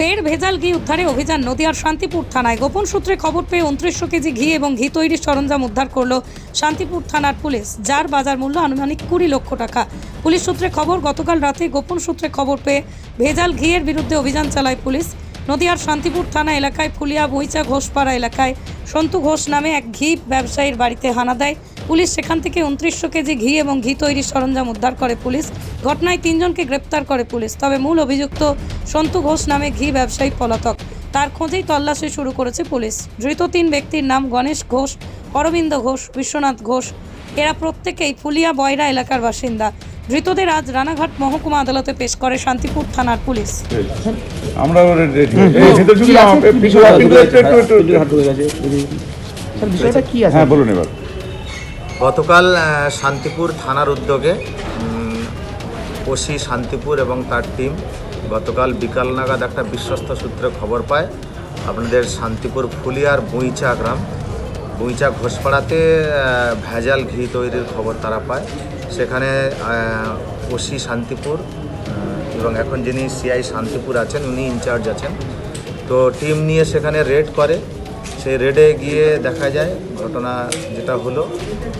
ফের ভেজাল ঘি উদ্ধারে অভিযান। নদিয়ার শান্তিপুর থানায় গোপন সূত্রে খবর পেয়ে 2900 কেজি ঘি এবং ঘি তৈরির সরঞ্জাম উদ্ধার করল শান্তিপুর থানার পুলিশ, যার বাজার মূল্য আনুমানিক 20 লক্ষ টাকা। পুলিশ সূত্রে খবর, গতকাল রাতে গোপন সূত্রে খবর পেয়ে ভেজাল ঘিয়ের বিরুদ্ধে অভিযান চালায় পুলিশ। নদিয়ার শান্তিপুর থানা এলাকায় ফুলিয়া বইচা ঘোষপাড়া এলাকায় সন্তু ঘোষ নামে এক ঘি ব্যবসায়ীর বাড়িতে হানা দেয় পুলিশ। সেখান থেকে 2900 কেজি ঘি এবং ঘি তৈরির সরঞ্জাম উদ্ধার করে পুলিশ। ঘটনায় 3 জনকে গ্রেপ্তার করে পুলিশ। তবে মূল অভিযুক্ত সন্তু ঘোষ নামে ঘি ব্যবসায়ী পলাতক, তার খোঁজেই তল্লাশি শুরু করেছে পুলিশ। ধৃত 3 ব্যক্তির নাম গণেশ ঘোষ, অরবিন্দ ঘোষ, বিশ্বনাথ ঘোষ। এরা প্রত্যেকেই ফুলিয়া বয়রা এলাকার বাসিন্দা। ধৃতদের আজ রানাঘাট মহকুমা আদালতে পেশ করে শান্তিপুর থানার পুলিশ। আমরা হ্যাঁ বলুন এবার। গতকাল শান্তিপুর থানার উদ্যোগে ওসি শান্তিপুর এবং তার টিম গতকাল বিকাল নাগাদ একটা বিশ্বস্ত সূত্রে খবর পায় আপনাদের শান্তিপুর ফুলিয়ার বইচা গ্রাম, বইচা ঘোষপাড়াতে ভেজাল ঘি তৈরির খবর তারা পায়। সেখানে ওসি শান্তিপুর এবং এখন যিনি সিআই শান্তিপুর আছেন উনি ইনচার্জ আছেন, তো টিম নিয়ে সেখানে রেড করে। সেই রেডে গিয়ে দেখা যায় ঘটনা যেটা হলো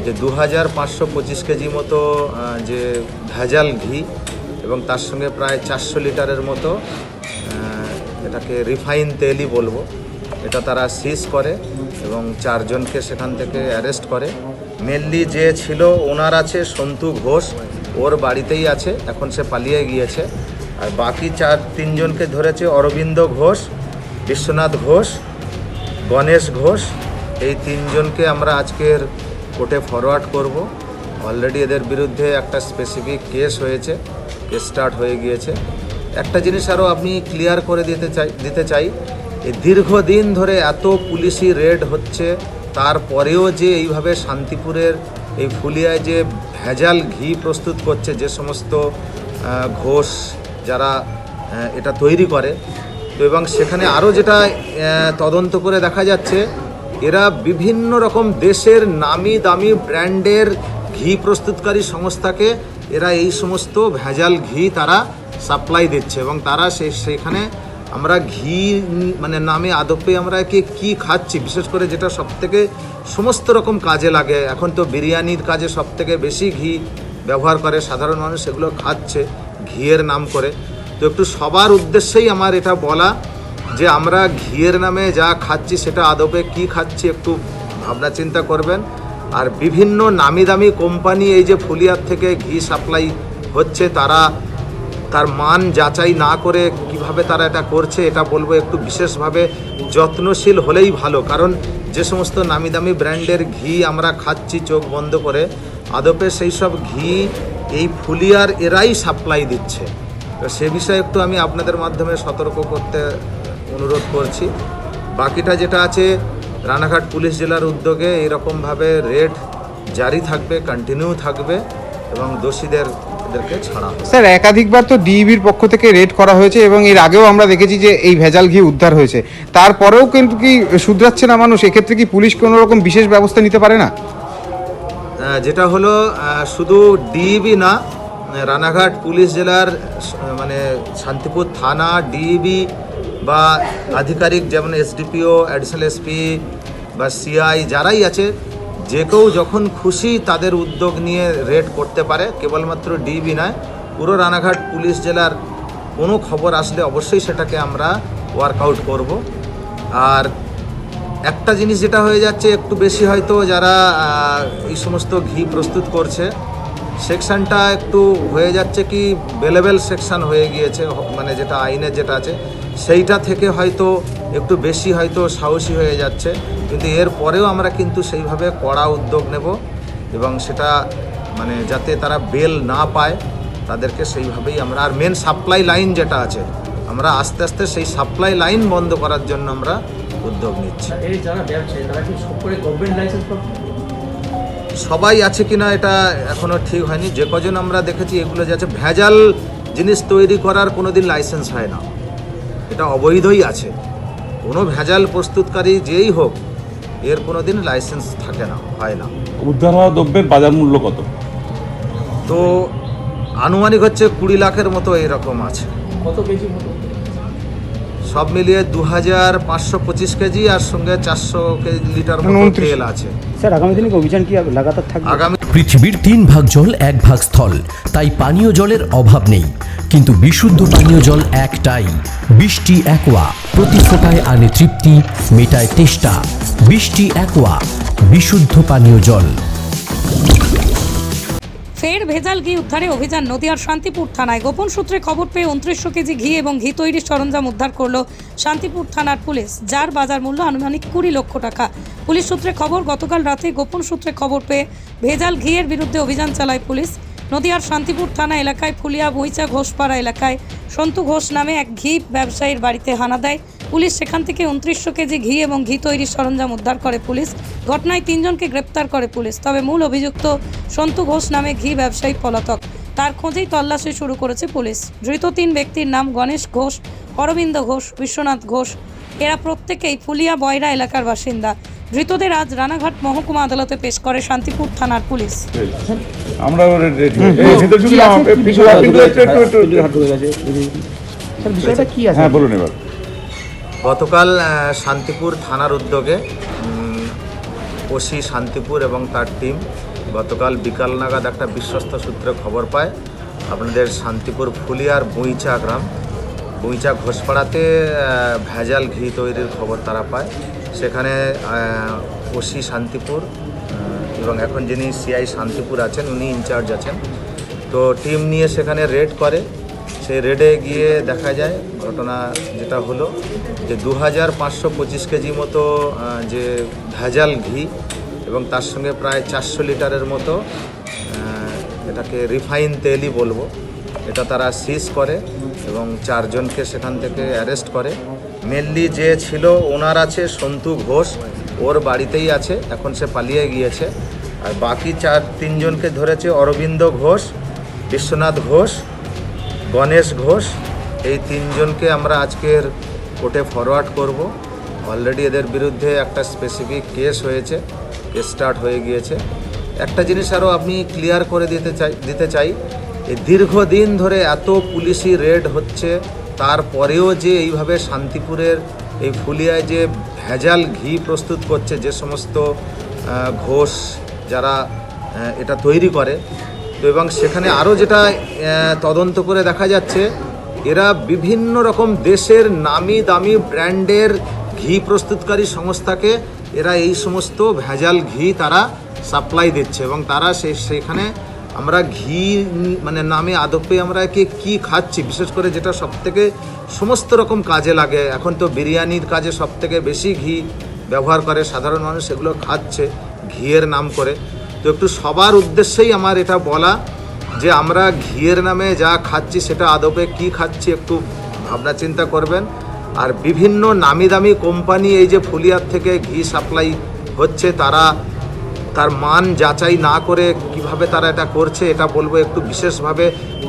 যে 2525 কেজি মতো যে ভেজাল ঘি এবং তার সঙ্গে প্রায় 400 লিটারের মতো এটাকে রিফাইন তেলই বলবো, এটা তারা সিজ করে এবং 4 জনকে সেখান থেকে অ্যারেস্ট করে। মেনলি যে ছিল ওনার আছে সন্তু ঘোষ, ওর বাড়িতেই আছে, এখন সে পালিয়ে গিয়েছে। আর বাকি 3 জনকে ধরেছে অরবিন্দ ঘোষ, বিশ্বনাথ ঘোষ, গণেশ ঘোষ। এই 3 জনকে আমরা আজকের কোর্টে ফরওয়ার্ড করব। অলরেডি এদের বিরুদ্ধে একটা স্পেসিফিক কেস হয়েছে, কেস স্টার্ট হয়ে গিয়েছে। একটা জিনিস আরও আমি ক্লিয়ার করে দিতে চাই, এই দীর্ঘদিন ধরে এত পুলিশি রেড হচ্ছে, তারপরেও যে এইভাবে শান্তিপুরের এই ফুলিয়ায় যে ভেজাল ঘি প্রস্তুত করছে যে সমস্ত ঘোষ যারা এটা তৈরি করে, তো এবং সেখানে আরও যেটা তদন্ত করে দেখা যাচ্ছে এরা বিভিন্ন রকম দেশের নামি দামি ব্র্যান্ডের ঘি প্রস্তুতকারী সংস্থাকে এরা এই সমস্ত ভেজাল ঘি তারা সাপ্লাই দিচ্ছে এবং তারা সেখানে আমরা ঘি মানে নামে আদপে আমরা কি খাচ্ছি, বিশেষ করে যেটা সবথেকে সমস্ত রকম কাজে লাগে, এখন তো বিরিয়ানির কাজে সবথেকে বেশি ঘি ব্যবহার করে সাধারণ মানুষ, সেগুলো খাচ্ছে ঘিয়ের নাম করে। তো একটু সবার উদ্দেশ্যেই আমার এটা বলা যে আমরা ঘিয়ের নামে যা খাচ্ছি সেটা আদপে কি খাচ্ছি একটু ভাবনা চিন্তা করবেন। আর বিভিন্ন নামি দামি কোম্পানি এই যে ফুলিয়ার থেকে ঘি সাপ্লাই হচ্ছে, তার মান যাচাই না করে কিভাবে তারা এটা করছে, এটা বলবো একটু বিশেষভাবে যত্নশীল হলেই ভালো। কারণ যে সমস্ত নামি দামি ব্র্যান্ডের ঘি আমরা খাচ্ছি চোখ বন্ধ করে, আদপে সেই সব ঘি এই ফুলিয়ার এরাই সাপ্লাই দিচ্ছে। তো সে বিষয়ে একটু আমি আপনাদের মাধ্যমে সতর্ক করতে অনুরোধ করছি। বাকিটা যেটা আছে রানাঘাট পুলিশ জেলার উদ্যোগে এইরকমভাবে রেড জারি থাকবে, কন্টিনিউ থাকবে এবং দোষীদেরকে ছাড়া হবে। স্যার, একাধিকবার তো ডিইবির পক্ষ থেকে রেড করা হয়েছে এবং এর আগেও আমরা দেখেছি যে এই ভেজাল ঘি উদ্ধার হয়েছে, তারপরেও কিন্তু কি শুধরাচ্ছে না মানুষ? এক্ষেত্রে কি পুলিশ কোনো রকম বিশেষ ব্যবস্থা নিতে পারে না? যেটা হলো শুধু ডিইবি না, রানাঘাট পুলিশ জেলার মানে শান্তিপুর থানা, ডিইবি বা আধিকারিক যেমন এসডিপিও, অ্যাডিশনাল এসপি বা সিআই যারাই আছে, যে কেউ যখন খুশি তাদের উদ্যোগ নিয়ে রেড করতে পারে। কেবলমাত্র ডিইবি নয়, পুরো রানাঘাট পুলিশ জেলার কোনো খবর আসলে অবশ্যই সেটাকে আমরা ওয়ার্কআউট করব। আর একটা জিনিস যেটা হয়ে যাচ্ছে একটু বেশি, হয়তো যারা এই সমস্ত ঘি প্রস্তুত করছে সেকশনটা একটু হয়ে যাচ্ছে কি বেলেবেল সেকশন হয়ে গিয়েছে, মানে যেটা আইনের যেটা আছে সেইটা থেকে হয়তো একটু বেশি হয়তো সাহসী হয়ে যাচ্ছে। কিন্তু এর পরেও আমরা কিন্তু সেইভাবে কড়া উদ্যোগ নেব এবং সেটা মানে যাতে তারা বেল না পায় তাদেরকে সেইভাবেই আমরা, আর মেন সাপ্লাই লাইন যেটা আছে আমরা আস্তে আস্তে সেই সাপ্লাই লাইন বন্ধ করার জন্য আমরা উদ্যোগ নিচ্ছি। সবাই আছে কিনা এটা এখনো ঠিক হয়নি। যে কজন আমরা দেখেছি এগুলো যে আছে ভেজাল জিনিস তৈরি করার কোনোদিন লাইসেন্স হয় না, এটা অবৈধই আছে। কোনো ভেজাল প্রস্তুতকারী যেই হোক এর কোনোদিন লাইসেন্স থাকে না, হয় না। উদ্ধার হওয়া দ্রব্যের বাজার মূল্য কত? তো আনুমানিক হচ্ছে 20 লাখের মতো এরকম আছে। কত কেজি মতো? সব মিলিয়ে 2525 কেজি আর সঙ্গে 400 লিটার মতো 29 তেল আছে। স্যার আগামী দিনে কি অভিযান কি লাগাতার থাকবে? আগামী পৃথিবীর 3 ভাগ জল 1 ভাগ স্থল, তাই পানীয় জলের অভাব নেই। কিন্তু বিশুদ্ধ পানীয় জল একটাই, বৃষ্টি অ্যাকোয়া। প্রতি ফোঁটায় আনে তৃপ্তি, মেটায় তেষ্টা। বৃষ্টি অ্যাকোয়া, বিশুদ্ধ পানীয় জল। ফের ভেজাল ঘি উদ্ধারে অভিযান নদিয়ার শান্তিপুর থানায়। গোপন সূত্রে খবর পেয়ে 2900 কেজি ঘি এবং ঘি তৈরির সরঞ্জাম উদ্ধার করলো শান্তিপুর থানার পুলিশ, যার বাজার মূল্য আনুমানিক 20 লক্ষ টাকা। পুলিশ সূত্রে খবর, গতকাল রাতে গোপন সূত্রে খবর পেয়ে ভেজাল ঘিয়ের বিরুদ্ধে অভিযান চালায় পুলিশ। নদিয়ার শান্তিপুর থানা এলাকায় ফুলিয়া বইচা ঘোষপাড়া এলাকায় সন্তু ঘোষ নামে এক ঘি ব্যবসায়ীর বাড়িতে হানা দেয় পুলিশ। সেখান থেকে 2900 কেজি ঘি এবং ঘি তৈরির সরঞ্জাম উদ্ধার করে পুলিশ। ঘটনায় 3 জনকে গ্রেপ্তার করে পুলিশ। তবে মূল অভিযুক্ত সন্তু ঘোষ নামে ঘি ব্যবসায়ী পলাতক, তার খোঁজেই তল্লাশি শুরু করেছে পুলিশ। ধৃত 3 ব্যক্তির নাম গণেশ ঘোষ, অরবিন্দ ঘোষ, বিশ্বনাথ ঘোষ। এরা প্রত্যেকেই ফুলিয়া বয়রা এলাকার বাসিন্দা। ধৃতদের আজ রানাঘাট মহকুমা আদালতে পেশ করে শান্তিপুর থানার পুলিশ। আমরা রেডি। কি আছে? হাত ঢুকে গেছে। স্যার বিষয়টা কি আছে? হ্যাঁ বলুন এবার। গতকাল শান্তিপুর থানার উদ্যোগে ওসি শান্তিপুর এবং তার টিম গতকাল বিকাল নাগাদ একটা বিশ্বস্ত সূত্রে খবর পায় আপনাদের শান্তিপুর ফুলিয়ার বইচা গ্রাম, বইচা ঘোষপাড়াতে ভেজাল ঘি তৈরির খবর তারা পায়। সেখানে ওসি শান্তিপুর এবং এখন যিনি সিআই শান্তিপুর আছেন উনি ইনচার্জ আছেন, তো টিম নিয়ে সেখানে রেড করে। সেই রেডে গিয়ে দেখা যায় ঘটনা যেটা হলো যে 2525 কেজি মতো যে ভেজাল ঘি এবং তার সঙ্গে প্রায় 400 লিটারের মতো এটাকে রিফাইন তেলই বলবো, এটা তারা সিজ করে এবং 4 জনকে সেখান থেকে অ্যারেস্ট করে। মেনলি যে ছিল ওনার আছে সন্তু ঘোষ, ওর বাড়িতেই আছে, এখন সে পালিয়ে গিয়েছে। আর বাকি 3 জনকে ধরেছে অরবিন্দ ঘোষ, বিশ্বনাথ ঘোষ, গণেশ ঘোষ। এই 3 জনকে আমরা আজকের কোর্টে ফরওয়ার্ড করব। অলরেডি এদের বিরুদ্ধে একটা স্পেসিফিক কেস হয়েছে, কেস স্টার্ট হয়ে গিয়েছে। একটা জিনিস আরও আপনি ক্লিয়ার করে দিতে চাই এই দীর্ঘদিন ধরে এত পুলিশি রেড হচ্ছে, তারপরেও যে এইভাবে শান্তিপুরের এই ফুলিয়ায় যে ভেজাল ঘি প্রস্তুত করছে যে সমস্ত ঘোষ যারা এটা তৈরি করে, তো এবং সেখানে আরও যেটা তদন্ত করে দেখা যাচ্ছে এরা বিভিন্ন রকম দেশের নামি দামি ব্র্যান্ডের ঘি প্রস্তুতকারী সংস্থাকে এরা এই সমস্ত ভেজাল ঘি তারা সাপ্লাই দিচ্ছে এবং তারা সেখানে আমরা ঘি মানে নামে আদপে আমরা কি খাচ্ছি, বিশেষ করে যেটা সবথেকে সমস্ত রকম কাজে লাগে, এখন তো বিরিয়ানির কাজে সবথেকে বেশি ঘি ব্যবহার করে সাধারণ মানুষ, এগুলো খাচ্ছে ঘিয়ের নাম করে। তো একটু সবার উদ্দেশ্যেই আমার এটা বলা যে আমরা ঘিয়ের নামে যা খাচ্ছি সেটা আদপে কি খাচ্ছি একটু ভাবনা চিন্তা করবেন। আর বিভিন্ন নামি দামি কোম্পানি এই যে ফুলিয়ার থেকে ঘি সাপ্লাই হচ্ছে তার মান যাচাই না করে কিভাবে তারা এটা করছে, এটা বলবো একটু বিশেষভাবে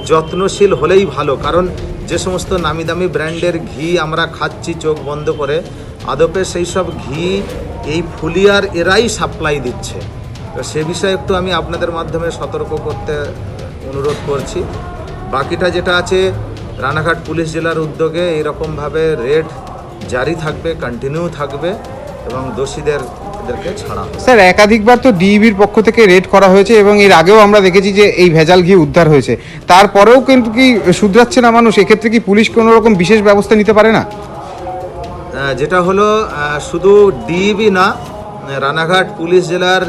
যত্নশীল হলেই ভালো। কারণ যে সমস্ত নামি দামি ব্র্যান্ডের ঘি আমরা খাচ্ছি চোখ বন্ধ করে, আদপে সেই সব ঘি এই ফুলিয়ার এরাই সাপ্লাই দিচ্ছে। তো সে বিষয়ে একটু আমি আপনাদের মাধ্যমে সতর্ক করতে অনুরোধ করছি। বাকিটা যেটা আছে রানাঘাট পুলিশ জেলার উদ্যোগে এইরকমভাবে রেড জারি থাকবে, কন্টিনিউ থাকবে এবং দোষীদেরকে ছাড়া হবে। স্যার একাধিকবার তো ডিইবির পক্ষ থেকে রেড করা হয়েছে এবং এর আগেও আমরা দেখেছি যে এই ভেজাল ঘি উদ্ধার হয়েছে, তারপরেও কিন্তু কি শুধরাচ্ছে না মানুষ? এক্ষেত্রে কি পুলিশ কোনো রকম বিশেষ ব্যবস্থা নিতে পারে না? যেটা হলো শুধু ডিইবি না, রানাঘাট পুলিশ জেলার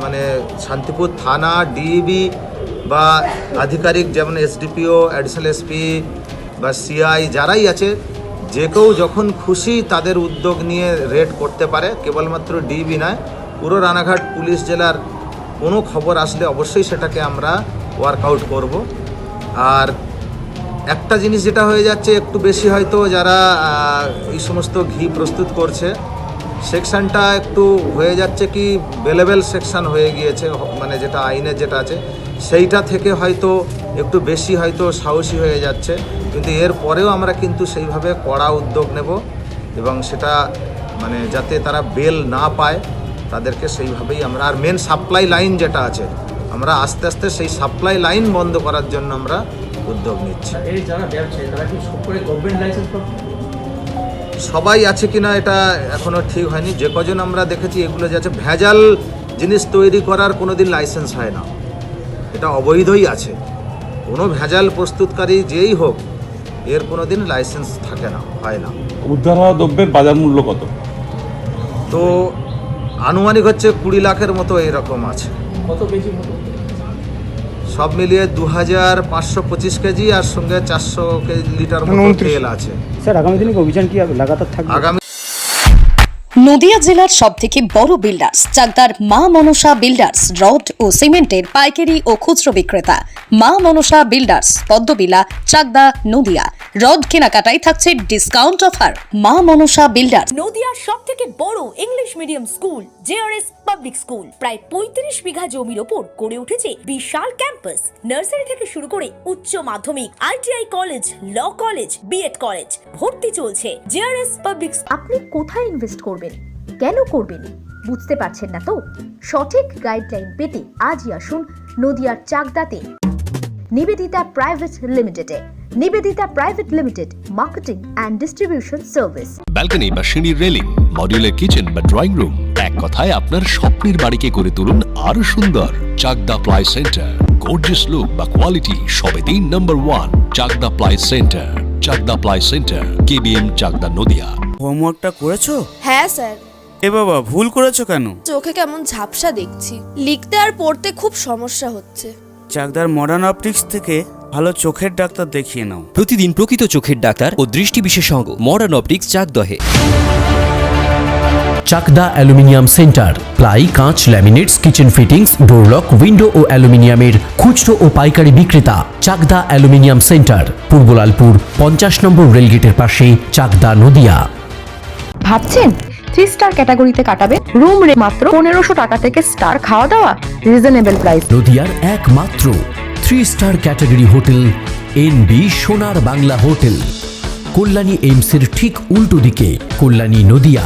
মানে শান্তিপুর থানা, ডিইবি বা আধিকারিক যেমন এসডিপিও, অ্যাডিশনাল এসপি বা সিআই যারাই আছে, যে কেউ যখন খুশি তাদের উদ্যোগ নিয়ে রেড করতে পারে। কেবলমাত্র ডিইবি নয়, পুরো রানাঘাট পুলিশ জেলার কোনো খবর আসলে অবশ্যই সেটাকে আমরা ওয়ার্কআউট করব। আর একটা জিনিস যেটা হয়ে যাচ্ছে একটু বেশি হয়তো যারা এই সমস্ত ঘি প্রস্তুত করছে সেকশনটা একটু হয়ে যাচ্ছে কি বেলেবেল সেকশন হয়ে গিয়েছে, মানে যেটা আইনের যেটা আছে সেইটা থেকে হয়তো একটু বেশি হয়তো সাহসী হয়ে যাচ্ছে। কিন্তু এর পরেও আমরা কিন্তু সেইভাবে কড়া উদ্যোগ নেব এবং সেটা মানে যাতে তারা বেল না পায় তাদেরকে সেইভাবেই আমরা, আর মেন সাপ্লাই লাইন যেটা আছে আমরা আস্তে আস্তে সেই সাপ্লাই লাইন বন্ধ করার জন্য আমরা উদ্যোগ নিচ্ছি। এই যারা ব্যবসায়ী তারা কি সব করে গভর্নমেন্ট লাইসেন্স পাবে? সবাই আছে কিনা এটা এখনও ঠিক হয়নি। যে কজন আমরা দেখেছি এগুলো যে আছে ভেজাল জিনিস তৈরি করার কোনো দিন লাইসেন্স হয় না, এটা অবৈধই আছে। কোনো ভেজাল প্রস্তুতকারী যেই হোক এর কোনো দিন লাইসেন্স থাকে না, হয় না। উদ্ধার হওয়া দ্রব্যের বাজার মূল্য কত? তো আনুমানিক হচ্ছে 20 লাখের মতো এইরকম আছে। কত কেজি মতো? সব মিলিয়ে 2525 কেজি আর সঙ্গে 400 লিটার মতো 29 তেল আছে। স্যার আগামী দিনে কি অভিযান কি লাগাতার থাকবে? আগামী নদিয়া জেলার সবথেকে বড় বিল্ডার্স চাকদার মা মনসা বিল্ডার্স রড ও সিমেন্টের পাইকারি ও খুচরো বিক্রেতা। মা মনসা বিল্ডার্স পদ্মবিলা চাকদা নদিয়া। রড কেনাকাটায় থাকছে ডিসকাউন্ট অফার। মা মনসা বিল্ডার্স নদিয়ার সবথেকে বড় English medium school JRS public school প্রায় 35 বিঘা জমির ওপর গড়ে উঠেছে বিশাল ক্যাম্পাস। নার্সারি থেকে শুরু করে উচ্চ মাধ্যমিক, ITI college, law college, BEd college ভর্তি চলছে। JRS public. আপনি কোথায় ইনভেস্ট করবেন, কেন করবেন বুঝতে পারছেন না তো? সঠিক গাইডলাইন পেতে আজই আসুন নদিয়ার চাকদাতে নিবেদিতা প্রাইভেট লিমিটেডে। Nivedita private limited, marketing and distribution service. Balcony বা সিঁড়ির রেলিং, মডিউলার কিচেন বা ড্রয়িং রুম, এক কথায় আপনার স্বপ্নের বাড়িকে করে তুলুন আরো সুন্দর। Chakdah ply centre, gorgeous look বা কোয়ালিটি সবে 3 number 1 Chakdah ply centre. Chakdah ply centre, KBM Chakdah Nadia. হোমওয়ার্কটা করেছো? হ্যাঁ স্যার। এ বাবা, ভুল করেছো কেন? চোখে কেমন ঝাপসা দেখছি, লিখতে আর পড়তে খুব সমস্যা হচ্ছে। চাকদার মডার্ন অপটিক্স থেকে ভালো চোখের ডাক্তার দেখিয়ে নাও। প্রতিদিন প্রকৃত চোখের ডাক্তার ও দৃষ্টি বিশেষজ্ঞ মডার্ন অপটিক্স চাকদহে। চাকদা অ্যালুমিনিয়াম সেন্টার, প্লাই, কাঁচ, laminates, kitchen fittings, door lock, window ও অ্যালুমিনিয়ামের খুচরো ও পাইকারি বিক্রেতা। Chakdah aluminium centre, Purbalalpur 50 number রেলগেটের পাশে, চাকদা নদিয়া। ভাবছেন 3 স্টার ক্যাটাগরিতে কাটাবে? রুম রে মাত্র 1500 টাকা থেকে স্টার, খাওয়া দাওয়া রিজনেবল প্রাইস। নদিয়ার একমাত্র 3 স্টার ক্যাটাগরি হোটেল এনবি সোনার বাংলা হোটেল, কল্যাণী এইমসের ঠিক উল্টো দিকে, কল্যাণী নদিয়া।